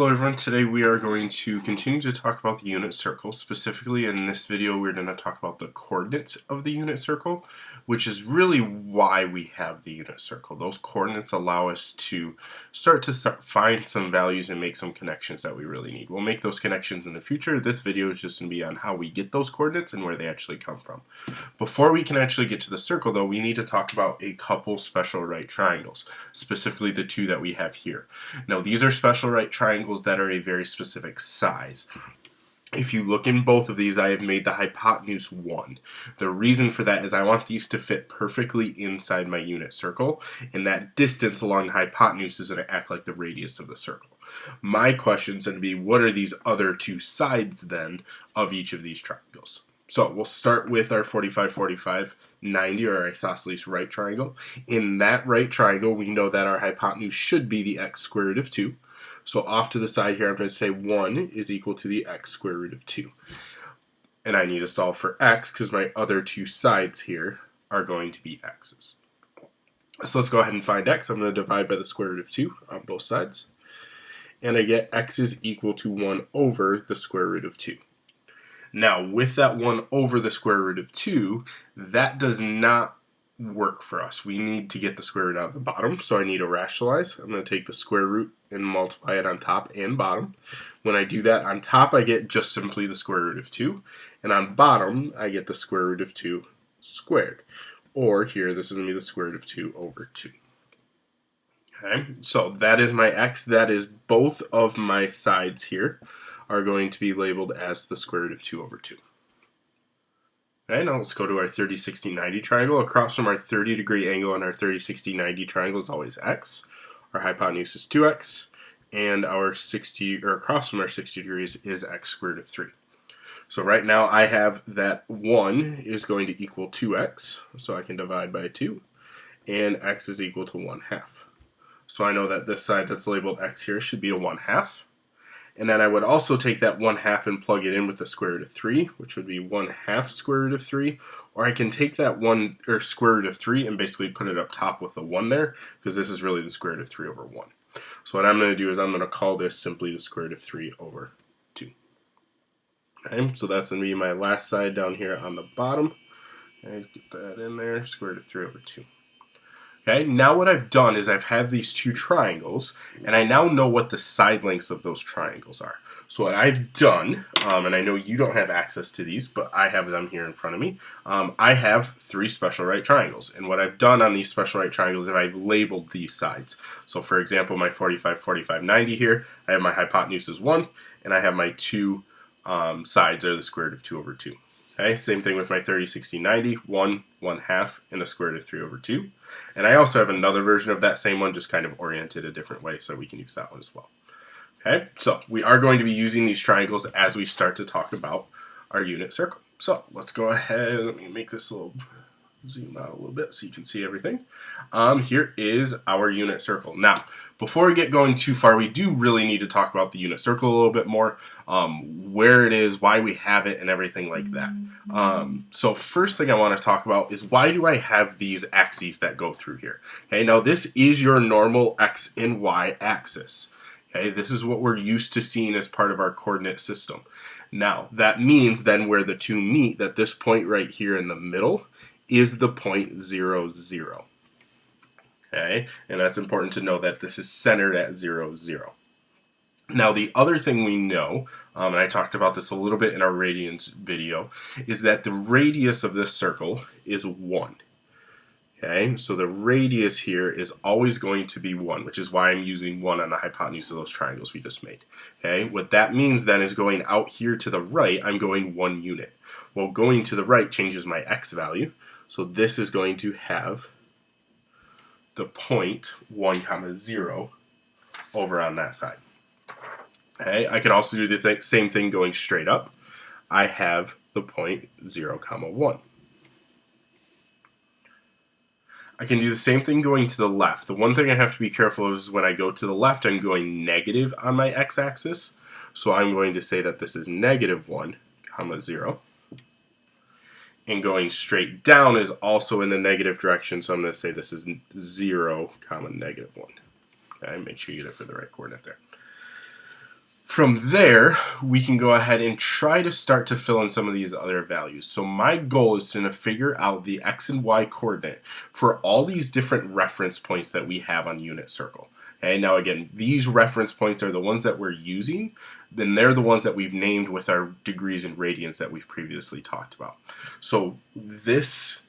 Hello everyone, today we are going to continue to talk about the unit circle. Specifically in this video we're going to talk about the coordinates of the unit circle, which is really why we have the unit circle. Those coordinates allow us to start to find some values and make some connections that we really need. We'll make those connections in the future. This video is just going to be on how we get those coordinates and where they actually come from. Before we can actually get to the circle though, we need to talk about a couple special right triangles, specifically the two that we have here. Now these are special right triangles that are a very specific size. If you look in both of these, I have made the hypotenuse 1. The reason for that is I want these to fit perfectly inside my unit circle, and that distance along the hypotenuse is going to act like the radius of the circle. My question is going to be, what are these other two sides then of each of these triangles? So we'll start with our 45, 45, 90, or isosceles right triangle. In that right triangle, we know that our hypotenuse should be the x square root of 2. So off to the side here, I'm going to say 1 is equal to the x square root of 2. And I need to solve for x because my other two sides here are going to be x's. So let's go ahead and find x. I'm going to divide by the square root of 2 on both sides. And I get x is equal to 1 over the square root of 2. Now, with that 1 over the square root of 2, that does not work for us. We need to get the square root out of the bottom, so I need to rationalize. I'm going to take the square root and multiply it on top and bottom. When I do that, on top I get just simply the square root of 2, and on bottom I get the square root of 2 squared. Or here, this is going to be the square root of 2 over 2. Okay, so that is my x. That is both of my sides here are going to be labeled as the square root of 2 over 2. Okay, now let's go to our 30, 60, 90 triangle. Across from our 30-degree angle on our 30, 60, 90 triangle is always x. Our hypotenuse is 2x, and our 60, or across from our 60 degrees is x squared of 3. So right now I have that 1 is going to equal 2x, so I can divide by 2, and x is equal to 1/2. So I know that this side that's labeled x here should be a 1/2. And then I would also take that 1/2 and plug it in with the square root of 3, which would be 1/2 square root of 3. Or I can take that square root of 3 and basically put it up top with the 1 there, because this is really the square root of 3 over 1. So what I'm going to do is I'm going to call this simply the square root of 3 over 2. Okay, so that's going to be my last side down here on the bottom. And get that in there, square root of 3 over 2. Okay, now what I've done is I've had these two triangles, and I now know what the side lengths of those triangles are. So what I've done, and I know you don't have access to these, but I have them here in front of me, I have 3 special right triangles. And what I've done on these special right triangles is I've labeled these sides. So for example, my 45, 45, 90 here, I have my hypotenuse as 1, and I have my two sides are the square root of 2 over 2. Okay, same thing with my 30, 60, 90, 1, 1/2, and the square root of 3 over 2. And I also have another version of that same one, just kind of oriented a different way, so we can use that one as well. Okay, so we are going to be using these triangles as we start to talk about our unit circle. So let's go ahead, let me make this a little, zoom out a little bit so you can see everything. Here is our unit circle. Now, before we get going too far, we do really need to talk about the unit circle a little bit more, where it is, why we have it, and everything like that. So first thing I want to talk about is why do I have these axes that go through here? Okay, now this is your normal x and y axis. Okay, this is what we're used to seeing as part of our coordinate system. Now, that means then where the two meet, that this point right here in the middle is the point 0, 0. Okay, and that's important to know that this is centered at 0, 0. Now the other thing we know, and I talked about this a little bit in our radians video, is that the radius of this circle is 1. Okay, so the radius here is always going to be 1, which is why I'm using 1 on the hypotenuse of those triangles we just made. Okay, what that means then is going out here to the right, I'm going 1 unit. Well, going to the right changes my x value, so this is going to have the point 1, 0 over on that side. Okay, I can also do the same thing going straight up. I have the point 0, 1. I can do the same thing going to the left. The one thing I have to be careful of is when I go to the left, I'm going negative on my x-axis. So I'm going to say that this is negative 1, 0. And going straight down is also in the negative direction, so I'm going to say this is 0, negative 1. Okay, make sure you get it for the right coordinate there. From there, we can go ahead and try to start to fill in some of these other values. So my goal is to figure out the x and y coordinate for all these different reference points that we have on unit circle. Okay, now again, these reference points are the ones that we're using, then they're the ones that we've named with our degrees and radians that we've previously talked about. So this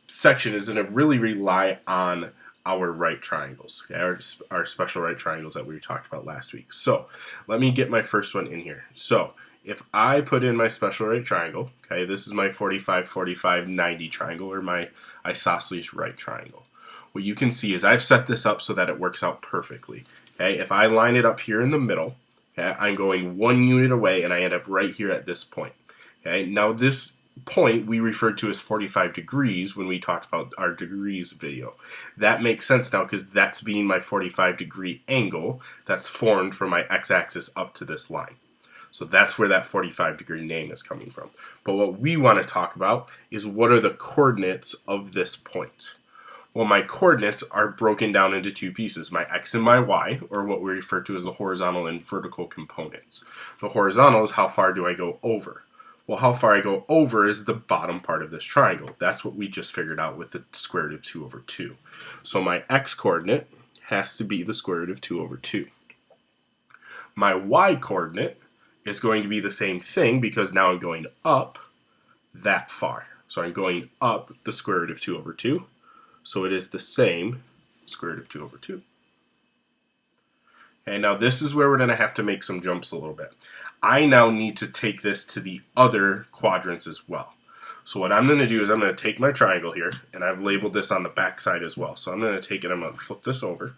section is going to really rely on our right triangles, okay? our special right triangles that we talked about last week. So let me get my first one in here. So if I put in my special right triangle, okay, this is my 45, 45, 90 triangle, or my isosceles right triangle. What you can see is I've set this up so that it works out perfectly. Okay, if I line it up here in the middle, okay, I'm going 1 unit away and I end up right here at this point. Okay, now this point we referred to as 45 degrees when we talked about our degrees video. That makes sense now because that's being my 45 degree angle that's formed from my x-axis up to this line. So that's where that 45 degree name is coming from. But what we want to talk about is what are the coordinates of this point. Well, my coordinates are broken down into two pieces, my x and my y, or what we refer to as the horizontal and vertical components. The horizontal is how far do I go over. Well, how far I go over is the bottom part of this triangle. That's what we just figured out with the square root of 2 over 2. So my x-coordinate has to be the square root of 2 over 2. My y-coordinate is going to be the same thing because now I'm going up that far. So I'm going up the square root of 2 over 2. So it is the same square root of 2 over 2. Okay, now this is where we're going to have to make some jumps a little bit. I now need to take this to the other quadrants as well. So what I'm going to do is I'm going to take my triangle here, and I've labeled this on the back side as well. So I'm going to take it, I'm going to flip this over,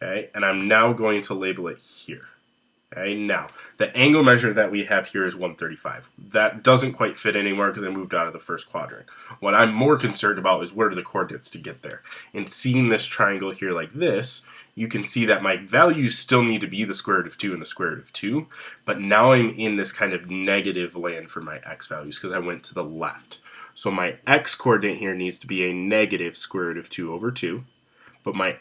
okay, and I'm now going to label it here. Okay, now, the angle measure that we have here is 135. That doesn't quite fit anymore because I moved out of the first quadrant. What I'm more concerned about is where are the coordinates to get there. And seeing this triangle here like this, you can see that my values still need to be the square root of 2 and the square root of 2, but now I'm in this kind of negative land for my x values because I went to the left. So my x coordinate here needs to be a negative square root of 2 over 2, but my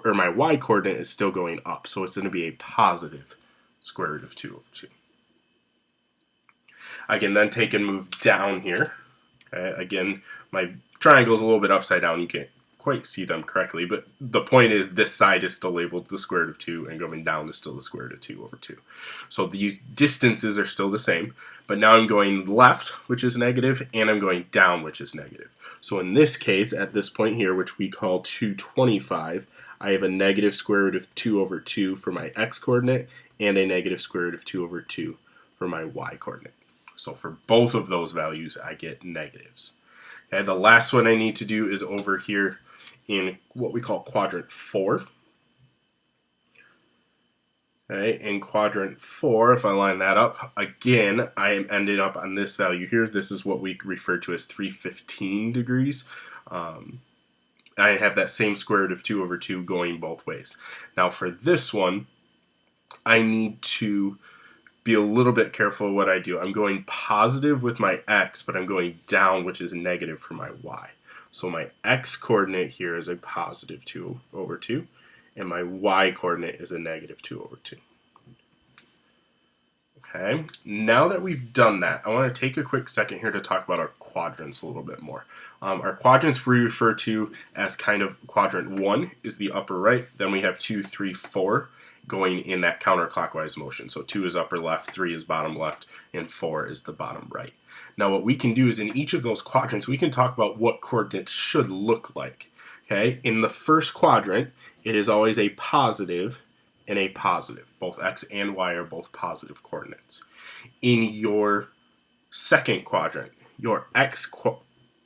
my y coordinate is still going up, so it's going to be a positive square root of 2 over 2. I can then take and move down here. Okay, again, my triangle is a little bit upside down. You can't quite see them correctly, but the point is this side is still labeled the square root of 2 and going down is still the square root of 2 over 2. So these distances are still the same, but now I'm going left, which is negative, and I'm going down, which is negative. So in this case, at this point here, which we call 225, I have a negative square root of 2 over 2 for my x-coordinate and a negative square root of 2 over 2 for my y-coordinate. So for both of those values, I get negatives. And the last one I need to do is over here in what we call quadrant 4. Okay, in quadrant 4, if I line that up, again, I am ended up on this value here. This is what we refer to as 315 degrees. I have that same square root of 2 over 2 going both ways. Now for this one, I need to be a little bit careful what I do. I'm going positive with my x, but I'm going down, which is negative for my y. So my x-coordinate here is a positive 2 over 2, and my y-coordinate is a negative 2 over 2. Okay, now that we've done that, I want to take a quick second here to talk about our quadrants a little bit more. Our quadrants we refer to as kind of quadrant 1 is the upper right, then we have 2, 3, 4 going in that counterclockwise motion. So 2 is upper left, 3 is bottom left, and 4 is the bottom right. Now what we can do is in each of those quadrants, we can talk about what coordinates should look like. Okay, in the first quadrant, it is always a positive and a positive. Both x and y are both positive coordinates. In your second quadrant, your x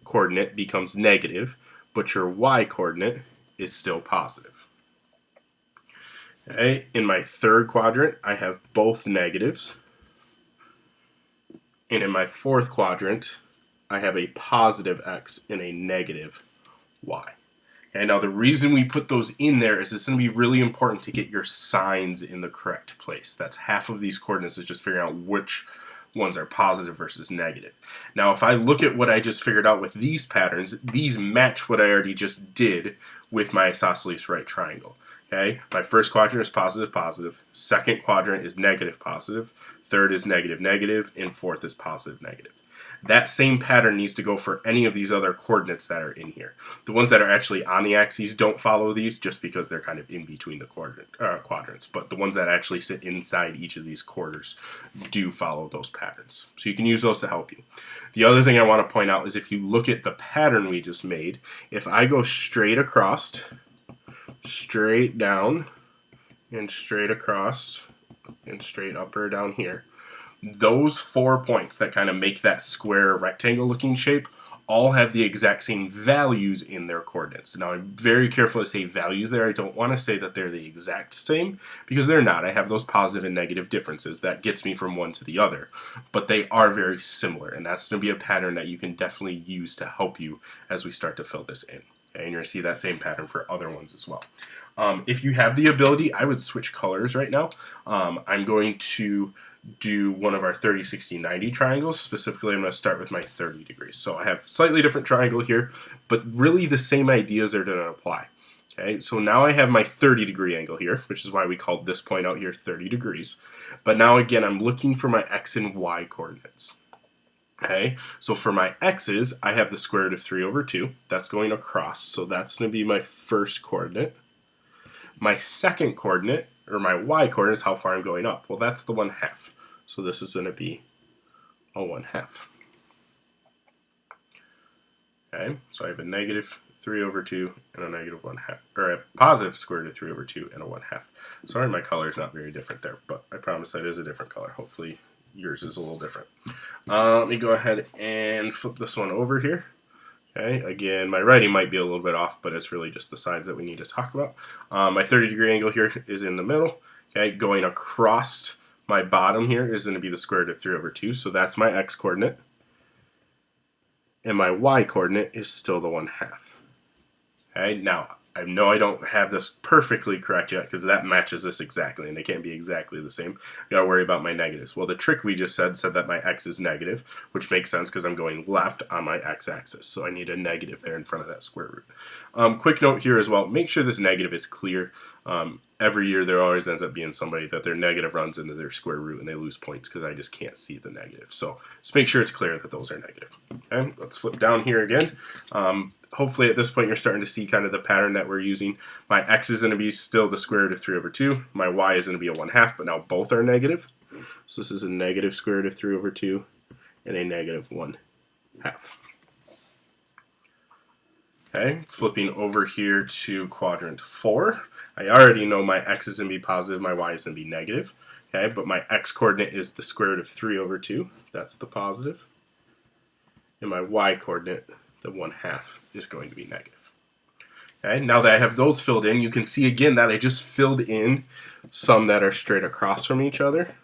coordinate becomes negative, but your y coordinate is still positive. Okay, in my third quadrant, I have both negatives. And in my fourth quadrant, I have a positive x and a negative y. And now the reason we put those in there is it's going to be really important to get your signs in the correct place. That's half of these coordinates is just figuring out which ones are positive versus negative. Now if I look at what I just figured out with these patterns, these match what I already just did with my isosceles right triangle. Okay, my first quadrant is positive, positive. Second quadrant is negative, positive. Third is negative, negative. And fourth is positive, negative. That same pattern needs to go for any of these other coordinates that are in here. The ones that are actually on the axes don't follow these just because they're kind of in between the quadrants. But the ones that actually sit inside each of these quarters do follow those patterns. So you can use those to help you. The other thing I want to point out is if you look at the pattern we just made, if I go straight across, straight down, and straight across, and straight up or down here, those 4 points that kind of make that square rectangle looking shape all have the exact same values in their coordinates. Now I'm very careful to say values there. I don't want to say that they're the exact same because they're not. I have those positive and negative differences. That gets me from one to the other. But they are very similar, and that's going to be a pattern that you can definitely use to help you as we start to fill this in. Okay, and you're going to see that same pattern for other ones as well. If you have the ability, I would switch colors right now. I'm going to do one of our 30, 60, 90 triangles. Specifically, I'm going to start with my 30 degrees. So I have slightly different triangle here, but really the same ideas are going to apply. Okay, so now I have my 30 degree angle here, which is why we called this point out here 30 degrees. But now again, I'm looking for my x and y coordinates. Okay, so for my x's, I have the square root of 3 over 2. That's going across, so that's going to be my first coordinate. My second coordinate, or my y coordinate, is how far I'm going up. Well, that's the 1/2. So this is going to be a 1/2. Okay, so I have a negative 3 over 2 and a negative 1/2, or a positive square root of 3 over 2 and a 1/2. Sorry, my color is not very different there, but I promise that is a different color. Hopefully yours is a little different. Let me go ahead and flip this one over here. Okay, again, my writing might be a little bit off, but it's really just the sides that we need to talk about. My 30 degree angle here is in the middle. Okay, going across my bottom here is going to be the square root of 3 over 2, so that's my x coordinate. And my y coordinate is still the 1/2. Okay, now I know I don't have this perfectly correct yet because that matches this exactly, and they can't be exactly the same. I gotta worry about my negatives. Well, the trick we just said that my x is negative, which makes sense because I'm going left on my x-axis, so I need a negative there in front of that square root. Quick note here as well, make sure this negative is clear. Every year there always ends up being somebody that their negative runs into their square root and they lose points because I just can't see the negative. So just make sure it's clear that those are negative. Okay, let's flip down here again. Hopefully at this point you're starting to see kind of the pattern that we're using. My x is going to be still the square root of 3 over 2. My y is going to be a 1/2, but now both are negative. So this is a negative square root of 3 over 2 and a negative 1/2. Okay, flipping over here to quadrant 4. I already know my x is going to be positive, my y is going to be negative. Okay, but my x coordinate is the square root of 3 over 2. That's the positive. And my y coordinate, the 1/2, is going to be negative. Okay, now that I have those filled in, you can see again that I just filled in some that are straight across from each other.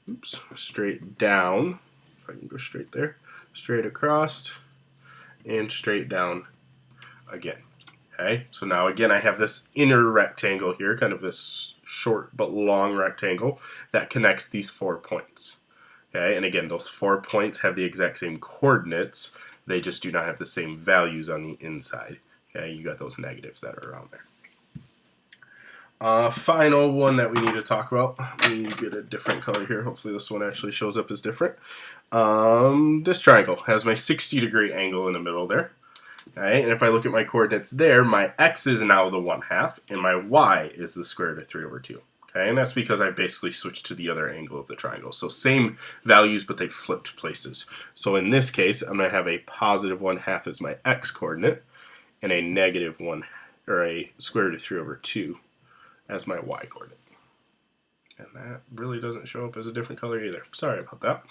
Oops, straight down, if I can go straight there, straight across, and straight down again. Okay, so now again I have this inner rectangle here, kind of this short but long rectangle that connects these 4 points. Okay, and again those 4 points have the exact same coordinates, they just do not have the same values on the inside. Okay, you got those negatives that are around there. Final one that we need to talk about. Let me get a different color here. Hopefully this one actually shows up as different. This triangle has my 60 degree angle in the middle there. Okay, and if I look at my coordinates there, my x is now the 1/2, and my y is the square root of 3 over 2. Okay, and that's because I basically switched to the other angle of the triangle. So same values, but they flipped places. So in this case, I'm going to have a positive 1/2 as my x coordinate, and a negative 1, or a square root of 3 over 2 as my y coordinate. And that really doesn't show up as a different color either. Sorry about that.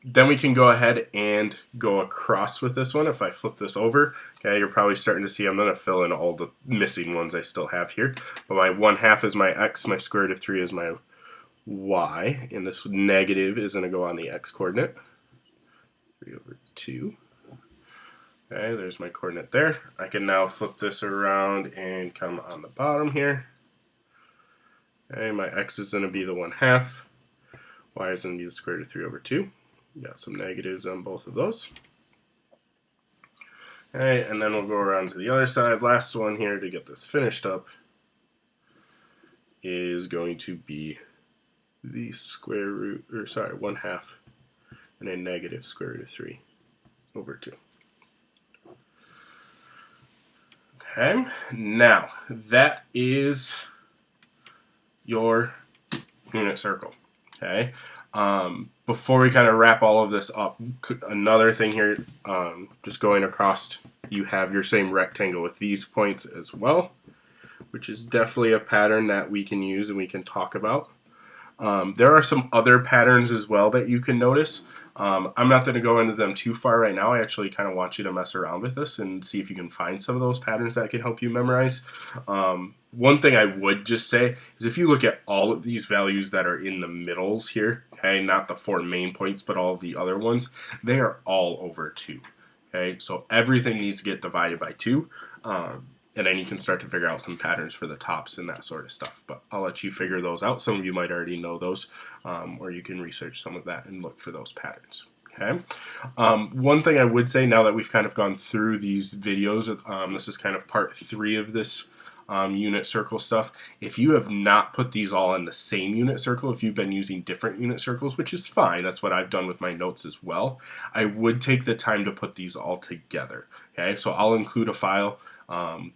Then we can go ahead and go across with this one. If I flip this over, okay, you're probably starting to see I'm going to fill in all the missing ones I still have here. But my 1/2 is my x, my square root of 3 is my y, and this negative is going to go on the x coordinate. 3 over 2. Okay, there's my coordinate there. I can now flip this around and come on the bottom here. Okay, my x is going to be the 1/2. Y is going to be the square root of 3 over 2. Got some negatives on both of those. Okay, and then we'll go around to the other side. Last one here to get this finished up. is going to be the square root, or sorry, 1/2, and a negative square root of 3 over 2. Okay, now that is your unit circle. Okay, before we kind of wrap all of this up, another thing here, just going across, you have your same rectangle with these points as well, which is definitely a pattern that we can use and we can talk about. There are some other patterns as well that you can notice. I'm not going to go into them too far right now. I actually kind of want you to mess around with this and see if you can find some of those patterns that can help you memorize. One thing I would just say is if you look at all of these values that are in the middles here, okay, not the 4 main points, but all the other ones, they are all over 2. Okay, so everything needs to get divided by 2. And then you can start to figure out some patterns for the tops and that sort of stuff. But I'll let you figure those out. Some of you might already know those, or you can research some of that and look for those patterns. Okay. One thing I would say now that we've kind of gone through these videos, this is kind of part 3 of this unit circle stuff. If you have not put these all in the same unit circle, if you've been using different unit circles, which is fine, that's what I've done with my notes as well, I would take the time to put these all together. Okay, so I'll include a file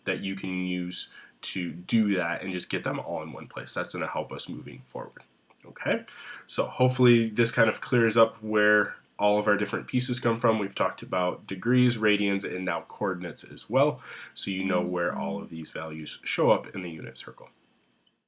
that you can use to do that and just get them all in one place. That's going to help us moving forward. Okay, so hopefully this kind of clears up where all of our different pieces come from. We've talked about degrees, radians, and now coordinates as well, so you know where all of these values show up in the unit circle.